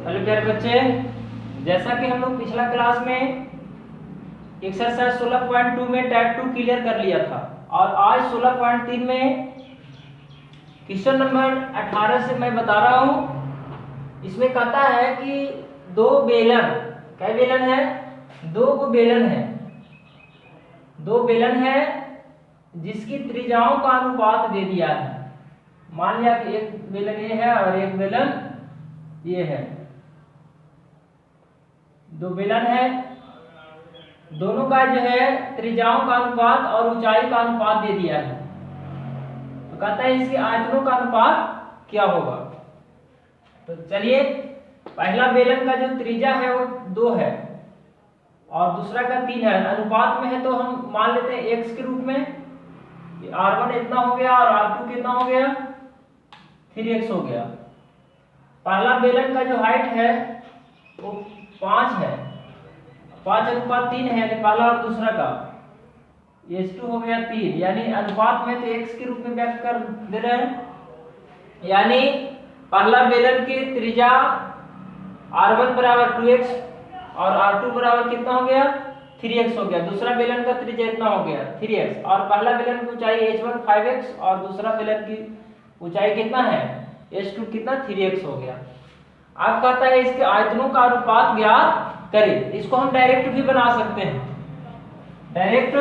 Hello प्यारे बच्चे, जैसा कि हम लोग पिछला क्लास में एक्सरसाइज 16.2 में टाइप 2 क्लियर कर लिया था और आज 16.3 में क्वेश्चन नंबर 18 से मैं बता रहा हूँ। इसमें कहता है कि दो बेलन, क्या बेलन है? दो बेलन है, दो बेलन है जिसकी त्रिज्याओं का अनुपात दे दिया है। मान लिया कि एक बेलन ये है और एक बेलन ये है। दो बेलन है, दोनों का जो है त्रिज्याओं का अनुपात और ऊंचाई का अनुपात दे दिया है। तो कहता है इसके आयतनों का अनुपात क्या होगा। तो चलिए, पहला बेलन का जो त्रिज्या है वो 2 है और दूसरा का 3 है। अनुपात में है तो हम मान लेते हैं x के रूप में। r1 इतना हो गया और r2 कितना हो गया? 3x हो गया। पहला बेलन का जो हाइट है वो 5 है, 5:3 है, यानी पहला और दूसरा का h2 हो गया 3, यानी अनुपात में तो x के रूप में व्यक्त कर दे रहे हैं। यानी पहला बेलन की त्रिज्या r1 बराबर 2x और r2 बराबर कितना हो गया? 3x हो गया। दूसरा बेलन का त्रिज्या इतना हो गया 3x और पहला बेलन की ऊंचाई h1 5x और दूसरा बेलन की ऊंचाई कितना है? h2 कितना? 3x हो गया। अब कहता है इसके आयतनों का अनुपात ज्ञात करें। इसको हम डायरेक्ट भी बना सकते हैं। डायरेक्ट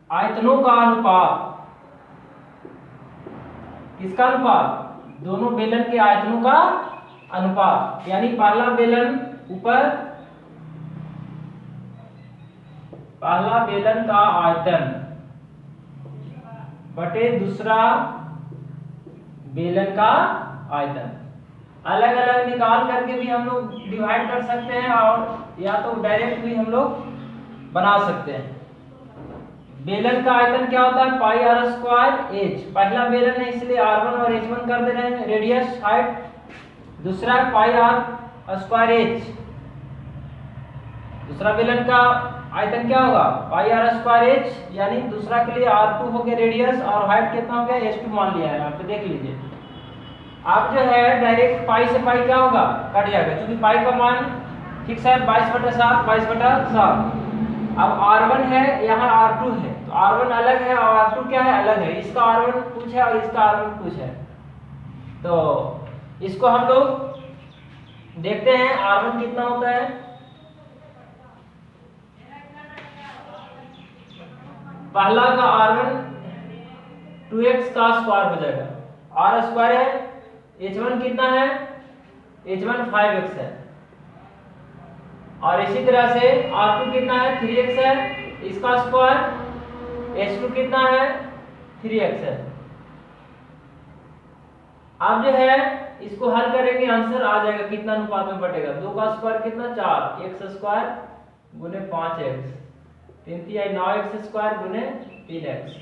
आयतनों का अनुपात, किसका अनुपात? दोनों बेलन के आयतनों का अनुपात। यानी पहला बेलन ऊपर, पहला बेलन का आयतन बटे दूसरा बेलन का आयतन। अलग अलग निकाल करके भी हम लोग डिवाइड कर सकते हैं और या तो डायरेक्ट भी हम लोग बना सकते हैं। बेलन का आयतन क्या होता है? पाई आर स्क्वायर एच। पहला बेलन है इसलिए r1 और h1 कर दे रहे हैं, रेडियस हाइट। दूसरा पाई आर स्क्वायर एच। दूसरा बेलन का आयतन क्या होगा? पाई आर स्क्वायर एच, यानी दूसरा के लिए r2 हो गया रेडियस और हाइट कितना हो गया? h2 मान लिया है यहाँ पे, देख लीजिए। आप जो है डायरेक्ट पाई से पाई क्या होगा? कट जाएगा, क्योंकि पाई का मान फिक्स है 22/7, 22/7। अब r1 है, यहाँ r2 है, तो r1 अलग है और r2 क्या है? अलग है। इसका r1 कुछ है और इसका r1 कुछ है। तो इसको हम लोग देखते हैं r1 कितना होता है। पहला का r1 2x का स्क्वायर हो जाएगा, r स्क्वायर है। h1 कितना है? h1 5x है और इसी तरह से r2 कितना है? 3x है, इसका स्क्वायर। h2 कितना है? 3x है। अब जो है इसको हल करेंगे, आंसर आ जाएगा कितना अनुपात में बटेगा। 2 का स्क्वायर कितना? 4, x स्क्वायर गुने 5x, 3 3 9x स्क्वायर गुने 3x,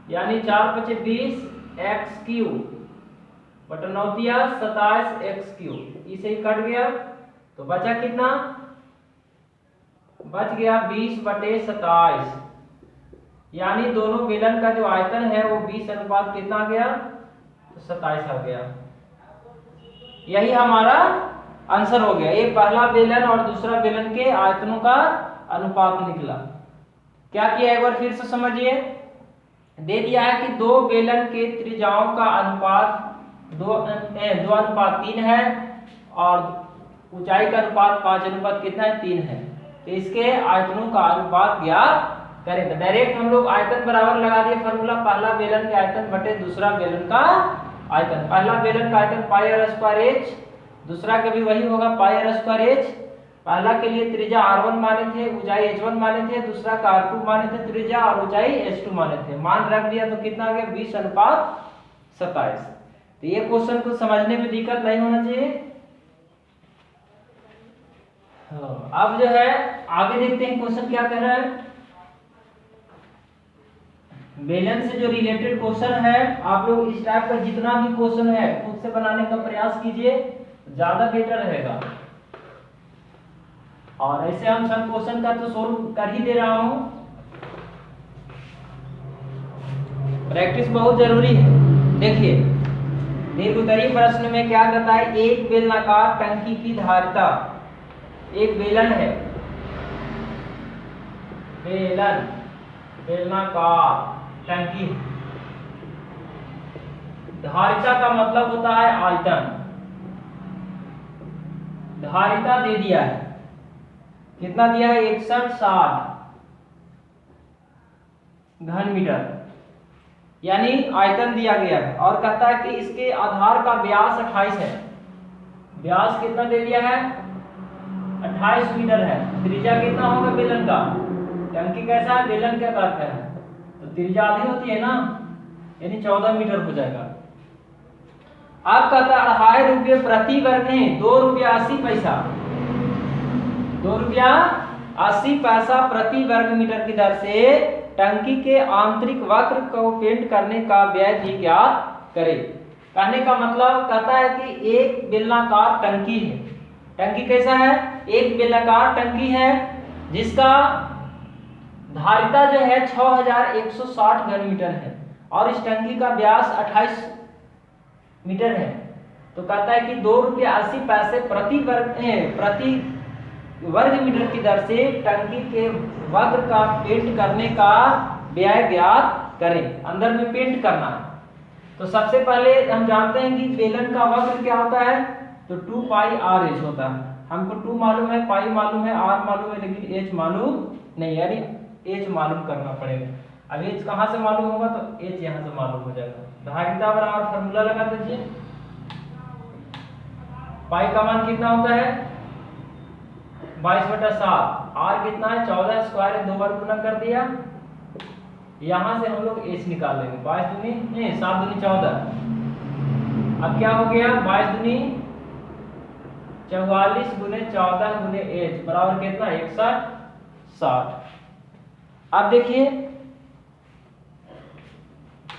यानी 4 5 20 x क्यूब बटा 9 27 x क्यूब। इसे ही कट गया तो बचा कितना? बच गया 20/27, यानी दोनों बेलन का जो आयतन है वो 20 अनुपात कितना आ गया? तो 27 आ गया। यही हमारा आंसर हो गया। ये पहला बेलन और दूसरा बेलन के आयतनों का अनुपात निकला। क्या किया एक बार फिर से समझिए। दे दिया है कि दो बेलन के त्रिज्याओं का अनुपात 2:3 है और ऊंचाई का अनुपात 5 कितना है? 3 है। तो इसके आयतनों का अनुपात ज्ञात करें। तो डायरेक्ट हम लोग आयतन बराबर लगा दिए फॉर्मूला, पहला बेलन के आयतन बटे दूसरा बेलन का आयतन। पहला बेलन का आयतन पाई आर स्क्वायर एच, दूसरा का भी वही होगा पाई आर स्क्वायर एच। पहला के लिए त्रिज्या r1 माने थे, ऊंचाई h1 माने थे, दूसरा का r2 माने थे त्रिज्या और ऊंचाई h2 माने थे। मान रख दिया तो कितना आ गया? 20/27। तो ये क्वेश्चन को समझने में दिक्कत नहीं होना चाहिए। अब जो है आगे देखते हैं क्वेश्चन क्या कह रहा है। बेलन से जो रिलेटेड क्वेश्चन है, आप लोग इस टाइप का जितना भी क्वेश्चन है खुद से बनाने का प्रयास कीजिए, ज्यादा बेटर रहेगा। और ऐसे हम सब क्वेश्चन का तो सोल्व कर ही दे रहा हूं, प्रैक्टिस बहुत जरूरी है। देखिए दीर्घ उत्तरीय प्रश्न में क्या कहता है, एक बेलनाकार टंकी की धारिता, एक बेलन है, बेलनाकार टंकी, धारिता का मतलब होता है आयतन, धारिता दे दिया है, कितना दिया है, 6160 घन मीटर, यानी आयतन दिया गया है। और कहता है कि इसके आधार का व्यास 28 है, व्यास कितना दे दिया है, 28 मीटर है। त्रिज्या कितना होगा बेलन का, टंकी कैसा है, बेलन के आकार का है, तो त्रिज्या आधी होती है ना, यानी 14 मीटर हो जाएगा। अब कहता है 2.5 रुपये प्रति वर्ग में 2 रुपया 80 पैसा, 2 रुपया 80 पैसा प्रति वर्ग मीटर की दर से टंकी के आंतरिक वक्र को पेंट करने का व्यय भी ज्ञात करें। कहने का मतलब कहता है कि एक बेलनाकार टंकी है, टंकी कैसा है, एक बेलनाकार टंकी है जिसका धारिता जो है 6160 घन मीटर है और इस टंकी का व्यास 28 मीटर है। तो कहता है कि 2 रुपया 80 पैसे प्रति वर्ग मीटर की दर से टंकी के वक्र का पेंट करने का व्यय ज्ञात करें। अंदर में पेंट करना है। तो सबसे पहले हम जानते हैं कि बेलन का वक्र क्या होता है, तो 2 पाई आर एच होता है। हमको 2 मालूम है, पाई मालूम है, आर मालूम है, लेकिन एच मालूम नहीं, यानी एच मालूम करना पड़ेगा। अब एच कहाँ से मालूम होगा, तो एच यहाँ से मालूम हो जाएगा। धारिता बराबर फार्मूला लगा दीजिए, पाई का मान कितना होता है 22/7, आर कितना है 14 स्क्वायर है, 2 बार गुना कर दिया, यहां से हम लोग एच निकाल लेंगे, 22 दूनी नहीं 7 दूनी 14। अब क्या हो गया 22 दूनी 44 गुने 14 गुने एच बराबर कितना 6160। अब देखिए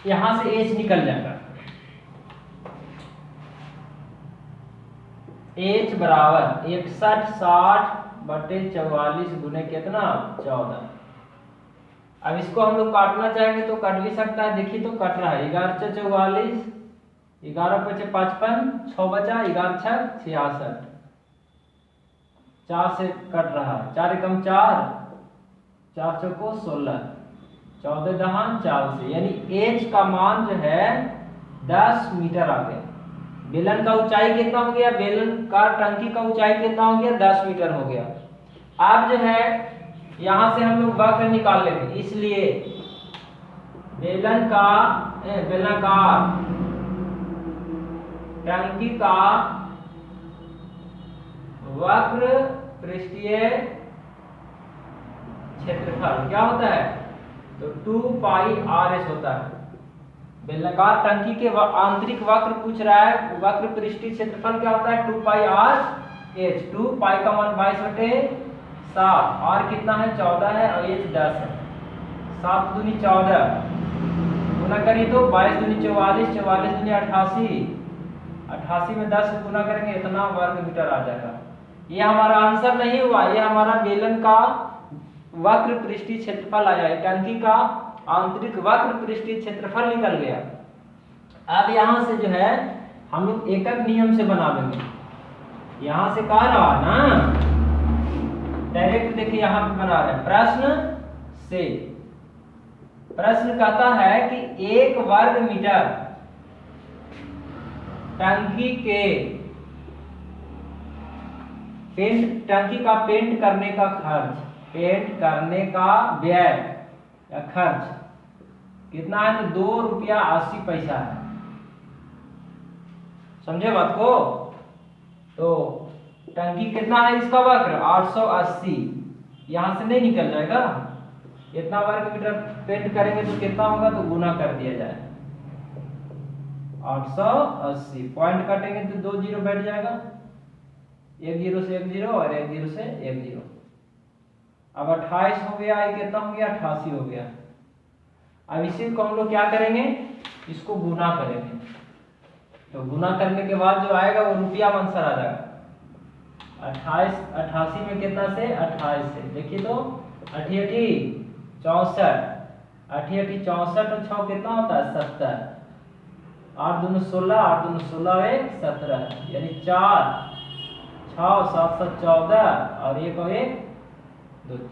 यहां से एच निकल जाएगा, एच बराबर 6160 बटे 44 गुने कितना 14। अब इसको हम लोग काटना चाहेंगे तो कट भी सकता है, देखिए तो कट रहा है 11 × 44, 11 × 5 = 55, 6 बचा, 11 × 6 = 66, 4 से कट रहा है, 4 × 4 4 × 4 = 16, 14 दहान 4 से, यानी एच का मान जो है 10 मीटर आ गया। बेलन का ऊंचाई कितना हो गया, बेलन का टंकी का ऊंचाई कितना हो गया 10 मीटर हो गया। अब जो है यहां से हम लोग वक्र निकाल लेंगे, इसलिए बेलनाकार टंकी का वक्र पृष्ठीय क्षेत्रफल क्या होता है, तो 2 पाई आर एच होता है। बेलनाकार टंकी के आंतरिक वक्र पूछ रहा है, वक्र पृष्ठीय क्षेत्रफल क्या होता है 2 पाई आर एच। 2 पाई का मान 22/7, आर कितना है 14 है और एच 10 है, 7 दूनी 14 गुना करिए तो 22 दूनी 44, 44 दूनी 88, 88 में 10 गुना करेंगे इतना वर्ग मीटर आ जाएगा। ये हमारा आंसर नहीं हुआ, ये हमारा बेलन का वक्र पृष्ठीय क्षेत्रफल आया है, टंकी का आंतरिक वक्र पृष्ठीय क्षेत्रफल निकल गया। अब यहां से जो है हम लोग एकक नियम से बना देंगे, यहां से कह रहा ना डायरेक्ट, देखिए यहां पे बना रहे हैं प्रश्न से। प्रश्न कहता है कि 1 वर्ग मीटर टंकी के टंकी का पेंट करने का खर्च, पेंट करने का व्यय या खर्च कितना है, तो 2 रुपया 80 पैसा है। समझे बात को, तो टंकी कितना है इसका वक्र 880, यहां से नहीं निकल जाएगा, इतना वर्ग मीटर पेंट करेंगे तो कितना होगा, तो गुना कर दिया जाए 880, पॉइंट काटेंगे तो 2 जीरो बैठ जाएगा, 1 0 से 1 0 और 1 0 से 1 0। अब 28 हो गया, ये कितना हो गया 88 हो गया। अब इसी को हम लोग क्या करेंगे, इसको गुना करेंगे, तो गुना करने के बाद जो आएगा वो रुपया में आंसर आ जाएगा। 88 में कितना से 28 से, देखिए तो 8 8 64, 8 8 64 और 6 कितना होता है 70, 8 दूनी 16, 8 दूनी 16 एक 17, यानी 4 6 7 7 14 और एक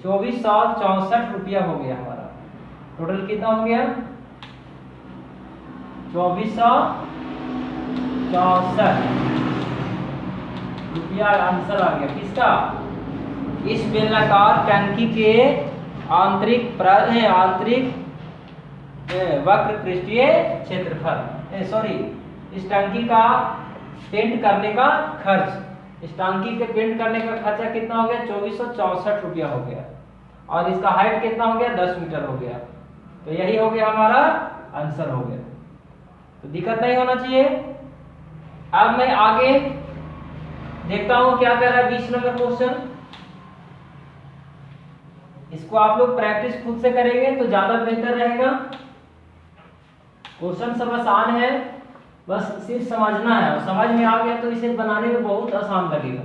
2464 रुपया हो गया हमारा। टोटल कितना हो गया? 2464 रुपया आंसर आ गया। किसका? इस बेलनाकार टंकी के आंतरिक वक्र पृष्ठीय क्षेत्रफल, सॉरी, इस टंकी का पेंट करने का खर्च, इस टंकी के पेंट करने का खर्चा कितना हो गया? 2464 रुपया हो गया। और इसका हाइट कितना हो गया? 10 मीटर हो गया। तो यही हो गया हमारा आंसर हो गया। तो दिक्कत नहीं होना चाहिए। अब मैं आगे देखता हूं क्या कह रहा है 20 नंबर क्वेश्चन। इसको आप लोग प्रैक्टिस खुद से करेंगे तो ज्यादा बेहतर रहेगा। क्वेश्चन सब आसान है, बस सिर्फ समझना है, और समझ में आ गया तो इसे बनाने में बहुत आसान लगेगा।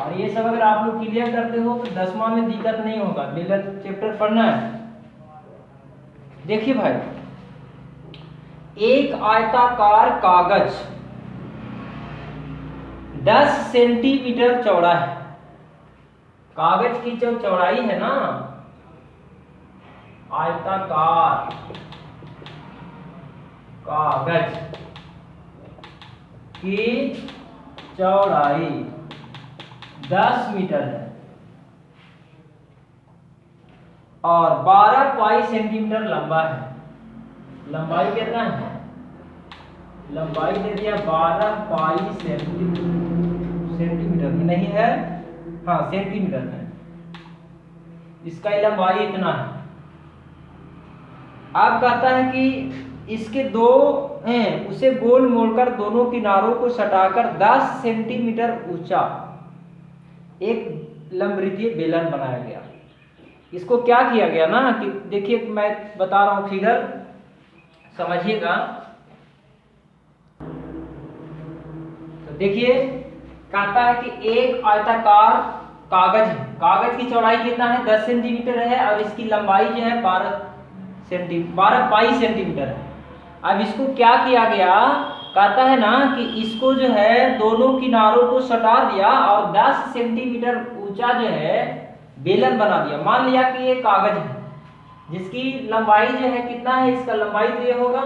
और ये सब अगर आप लोग क्लियर करते हो तो 10वां में दिक्कत नहीं होगा। बेलर चैप्टर पढ़ना है। देखिए भाई, एक आयताकार कागज 10 सेंटीमीटर चौड़ा है। कागज की जो चौड़ाई है ना, आयताकार कागज की चौड़ाई 10 मीटर है और 12 पाई सेंटीमीटर लंबा है। लंबाई कितना है? लंबाई दे दिया 12 पाई सेंटीमीटर में नहीं है, हाँ सेंटीमीटर में। इसका लंबाई इतना है। आप कहता है कि इसके दो हैं, उसे गोल मोड़कर दोनों किनारों को सटाकर 10 सेंटीमीटर ऊंचा एक लंबवृत्तीय बेलन बनाया गया। इसको क्या किया गया ना कि देखिए, मैं बता रहा हूं फिगर, समझिएगा। तो देखिए, कहता है कि एक आयताकार कागज है, कागज की चौड़ाई कितना है? 10 सेंटीमीटर है और इसकी लंबाई जो है 12 पाई सेंटीमीटर है। अब इसको क्या किया गया? कहता है ना कि इसको जो है दोनों किनारों को सटा दिया और 10 सेंटीमीटर ऊंचा जो है बेलन बना दिया। मान लिया कि ये कागज है जिसकी लंबाई जो है कितना है? इसका लंबाई तो ये होगा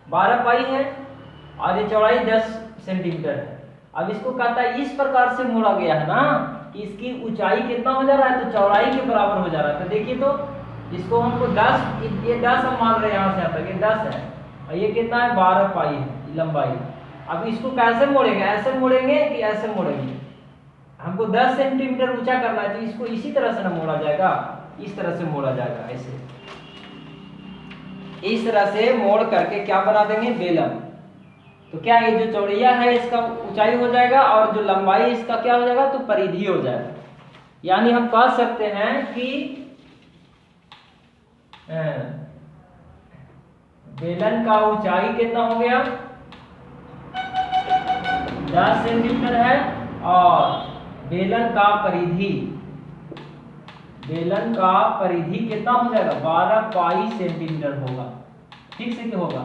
12 पाई है और ये चौड़ाई 10 सेंटीमीटर है। अब इसको कहता है इस प्रकार से मोड़ा गया है ना कि इसकी ऊंचाई कितना हो जा रहा है? तो चौड़ाई के बराबर हो जा रहा है। तो देखिए, तो इसको हमको 10, ये 10 हम मान रहे हैं, यहाँ से यहाँ तक ये 10 है और ये कितना है? 12 पाई है लंबाई। अब इसको कैसे मोड़ेंगे? ऐसे मोड़ेंगे कि ऐसे मोड़ेंगे? हमको 10 सेंटीमीटर ऊंचा करना है तो इसको इसी तरह से ना मोड़ा जाएगा, इस तरह से मोड़ा जाएगा। ऐसे इस तरह से मोड़ करके क्या बना देंगे? बेलन। तो क्या ये जो चौड़ैया है इसका ऊंचाई हो जाएगा और जो लंबाई इसका क्या हो जाएगा? तो परिधि हो जाएगा। यानी हम कह सकते हैं कि बेलन का ऊंचाई कितना हो गया? 10 सेंटीमीटर है और बेलन का परिधि कितना हो जाएगा? 12 पाई सेंटीमीटर होगा। ठीक से क्यों होगा?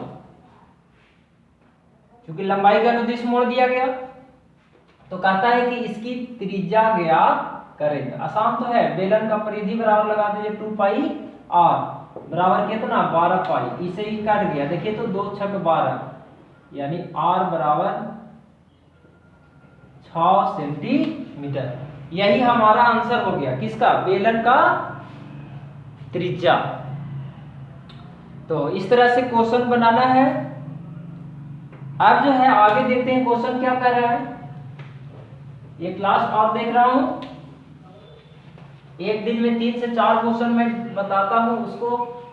क्योंकि लंबाई का अनुदिश मोड़ दिया गया। तो कहता है कि इसकी त्रिज्या ज्ञात करें। आसान तो है। बेलन का परिधि बराबर लगा दीजिए 2 पाई आर बराबर कितना? 12 पाई। इसे ही काट गया। देखिए, तो 2 6 12 यानी आर बराबर 6 सेंटीमीटर। यही हमारा आंसर हो गया। किसका? बेलन का त्रिज्या। तो इस तरह से क्वेश्चन बनाना है। अब जो है आगे देखते हैं क्वेश्चन क्या कर रहा है। ये क्लास और देख रहा हूं, एक दिन में 3 से 4 क्वेश्चन मैं बताता हूं, उसको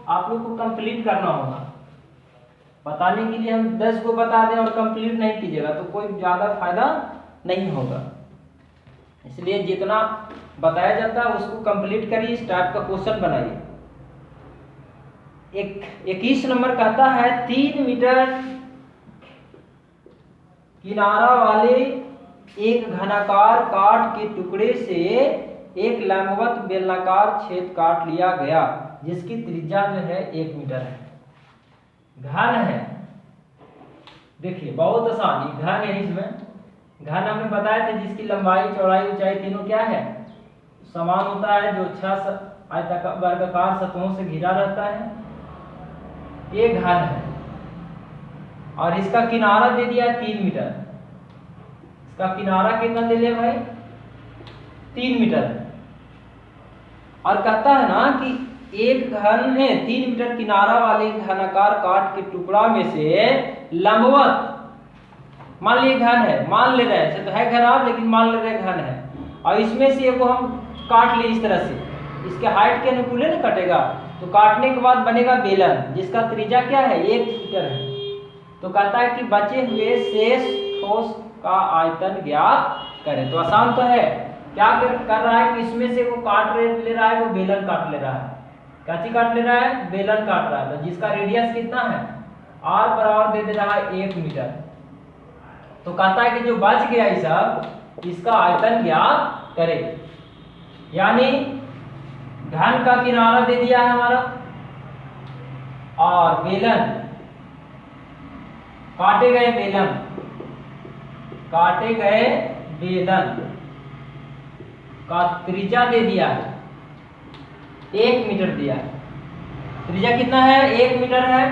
आप लोग को कंप्लीट करना होगा। बताने के लिए हम 10 को बता दें और कंप्लीट नहीं कीजिएगा तो कोई ज्यादा फायदा नहीं होगा। इसलिए जितना बताया जाता है उसको कंप्लीट करिए। इस टाइप का क्वेश्चन बनाइए। 21 नंबर कहता है 3 मीटर किनारा वाले एक घनाकार काठ के टुकड़े से एक लंबवत बेलनाकार छेद काट लिया गया जिसकी त्रिज्या जो है 1 मीटर है। घन है, देखिए बहुत आसान, घन है। इसमें घन हमने बताया था जिसकी लंबाई चौड़ाई ऊंचाई तीनों क्या है, समान होता है, जो 6 आयताकार वर्गाकार सतहों से घिरा रहता है, ये घन है। और इसका किनारा दे दिया 3 मीटर। इसका किनारा कितना दे लिया भाई, 3 मीटर। और कहता है ना कि एक घन है 3 मीटर किनारा वाले घनाकार काट के टुकड़ा में से लंबवत, मान लीजिए घन है, मान ले रहे हैं तो है खराब, लेकिन मान ले रहे घन है, और इसमें से को हम काट ले इस तरह से, इसके हाइट के अनुकूल है ना कटेगा, तो काटने के बाद बनेगा बेलन, जिसका त्रिज्या क्या है 1 मीटर है। तो कहता है कि बचे हुए शेष ठोस का आयतन ज्ञात करें। तो आसान तो है, क्या कर रहा है कि इसमें से वो काट ले रहा है, वो बेलन काट ले रहा है। क्या चीज काट ले रहा है, बेलन काट रहा है। तो जिसका रेडियस कितना है, r बराबर दे दे रहा है 1 मीटर। तो कहता है कि जो बच गया ये सब, इसका आयतन ज्ञात करे। यानी घन का किनारा दे दिया है हमारा, और बेलन काटे गए बेलन का त्रिज्या दे दिया है 1 मीटर दिया है। त्रिज्या कितना है, 1 मीटर है।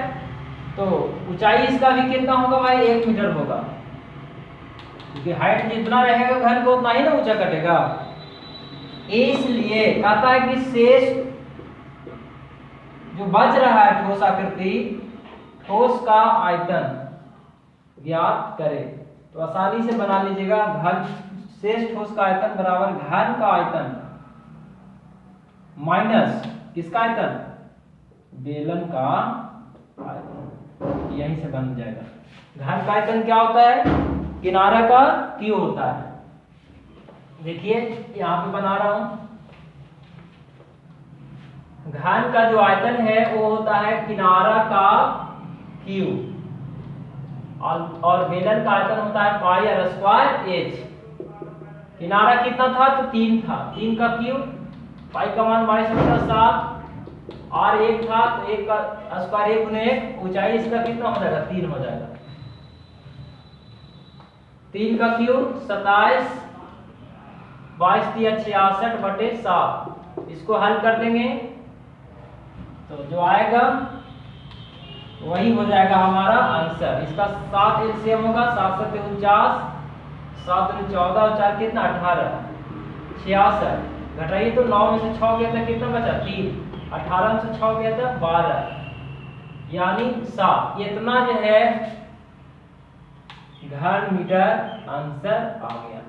तो ऊंचाई इसका भी कितना होगा भाई, 1 मीटर होगा, क्योंकि हाइट जितना रहेगा घन को उतना ही ना ऊंचा कटेगा। इसलिए कहता है कि शेष जो बच रहा है ठोस आकृति, ठोस का आयतन ज्ञात करे। तो आसानी से बना लीजिएगा, घन शेष ठोस का आयतन बराबर घन का आयतन माइनस किसका आयतन, बेलन का आयतन, यहीं से बन जाएगा। घन का आयतन क्या होता है, किनारा का क्यू होता है। देखिए यहां पे बना रहा हूं, घन का जो आयतन है वो होता है किनारा का क्यू, और बेलन का आयतन होता है पाई आर स्क्वायर एच। किनारा कितना था, तो 3 था, 3 का क्यू, पाई का मान 22/7, और 1 था तो 1 का स्क्वायर 1 गुने 1, ऊंचाई इसका कितना हो जाएगा, 3 हो जाएगा। 3 का क्यू 27, 22 या 66/7। इसको हल कर देंगे तो जो आएगा वही हो जाएगा हमारा आंसर। इसका 7 एलसीएम होगा, 7 7 49, 7 2 14 और 4 कितना 18, 66 घटाइए तो 9 में से 6 गया था, कितना बचा 3, 18 में से 6 गया था 12, यानी 7। इतना जो है घन मीटर आंसर आ गया।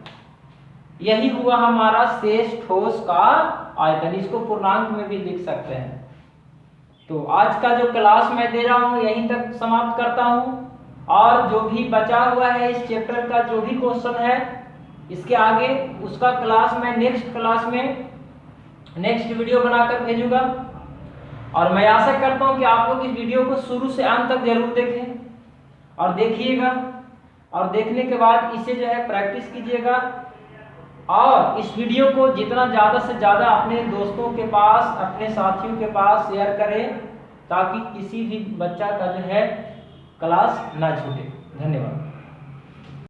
यही हुआ हमारा शेष ठोस का आयतन। इसको पूर्णांक में भी लिख सकते हैं। तो आज का जो क्लास मैं दे रहा हूं यहीं तक समाप्त करता हूं, और जो भी बचा हुआ है इस चैप्टर का जो भी क्वेश्चन है इसके आगे, उसका क्लास मैं नेक्स्ट क्लास में नेक्स्ट वीडियो बनाकर भेजूंगा। और मैं आशा करता हूं कि आप लोग इस वीडियो को शुरू से अंत तक जरूर देखें और देखिएगा, और देखने के बाद इसे जो है प्रैक्टिस कीजिएगा, और इस वीडियो को जितना ज़्यादा से ज़्यादा अपने दोस्तों के पास, अपने साथियों के पास शेयर करें, ताकि किसी भी बच्चा का जो है क्लास ना छूटे। धन्यवाद।